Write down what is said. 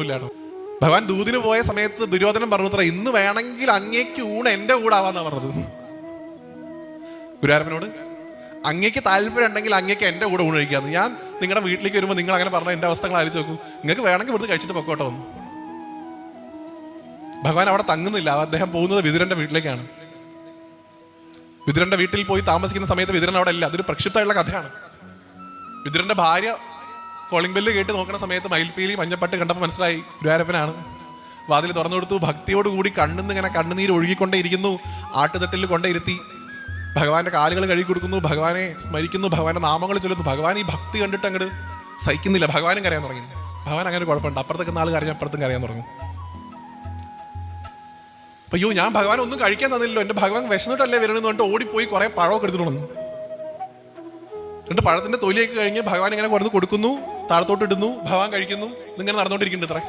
ഇല്ലാണോ? ഭഗവാൻ ദൂതിന് പോയ സമയത്ത് ദുര്യോധനൻ പറഞ്ഞത്ര, ഇന്ന് വേണമെങ്കിൽ അങ്ങേക്ക് ഊണ് എന്റെ കൂടെ ആവാന്നാ പറഞ്ഞത്. ഗുരുവായൂരപ്പനോട് അങ്ങേക്ക് താല്പര്യം ഉണ്ടെങ്കിൽ അങ്ങേക്ക് എന്റെ കൂടെ ഊണ് കഴിക്കാന്ന്. ഞാൻ നിങ്ങളുടെ വീട്ടിലേക്ക് വരുമ്പോൾ നിങ്ങൾ അങ്ങനെ പറഞ്ഞ എന്റെ അവസ്ഥകൾ ആലോചിച്ച് നോക്കൂ. നിങ്ങൾക്ക് വേണമെങ്കിൽ ഇവിടുന്ന് കഴിച്ചിട്ട് പൊക്കോട്ടോ വന്നു. ഭഗവാൻ അവിടെ തങ്ങുന്നില്ല. അദ്ദേഹം പോകുന്നത് വിതുരന്റെ വീട്ടിലേക്കാണ്. വിതുരന്റെ വീട്ടിൽ പോയി താമസിക്കുന്ന സമയത്ത് വിതുരൻ അവിടെ ഇല്ല. അതൊരു പ്രക്ഷിപ്തമായുള്ള കഥയാണ്. വിതുരന്റെ ഭാര്യ കോളിംഗ് ബെല്ല് കേട്ട് നോക്കുന്ന സമയത്ത് മയിൽപ്പീലി മഞ്ഞപ്പട്ട് കണ്ടപ്പോൾ മനസ്സിലായി ഗുരുവായൂരപ്പനാണ്. വാതിൽ തുറന്നു കൊടുത്തു. ഭക്തിയോടുകൂടി ഇങ്ങനെ കണ്ണുനീര് ഒഴുകിക്കൊണ്ടേ ഇരിക്കുന്നു. ആട്ടുതട്ടിൽ കൊണ്ടേ ഇരുത്തി ഭഗവാന്റെ കാലുകൾ കഴുകി കൊടുക്കുന്നു. ഭഗവാനെ സ്മരിക്കുന്നു. ഭഗവാന്റെ നാമങ്ങൾ ചൊല്ലുന്നു. ഭഗവാൻ ഈ ഭക്തി കണ്ടിട്ട് അങ്ങോട്ട് സഹിക്കുന്നില്ല. ഭഗവാനും കരയാൻ തുടങ്ങി. ഭഗവാൻ അങ്ങനെ കുഴപ്പമുണ്ട്. അപ്പുറത്തേക്ക് നാൾ കരഞ്ഞ അപ്പുറത്തും കരയാൻ തുടങ്ങും. അയ്യോ, ഞാൻ ഭഗവാൻ ഒന്നും കഴിക്കാൻ തന്നില്ലല്ലോ, എന്റെ ഭഗവാൻ വിശന്നിട്ടല്ലേ വരണമെന്ന് പറഞ്ഞിട്ട് ഓടിപ്പോയി കുറെ പഴമൊക്കെ എടുത്തു തുടങ്ങുന്നു. എന്നിട്ട് പഴത്തിന്റെ തൊലിയൊക്കെ കഴിഞ്ഞ് ഭഗവാൻ ഇങ്ങനെ കൊടുക്കുന്നു, താഴത്തോട്ട് ഇടുന്നു. ഭഗവാൻ കഴിക്കുന്നു. ഇങ്ങനെ നടന്നുകൊണ്ടിരിക്കുന്നുണ്ട് ഇത്ര.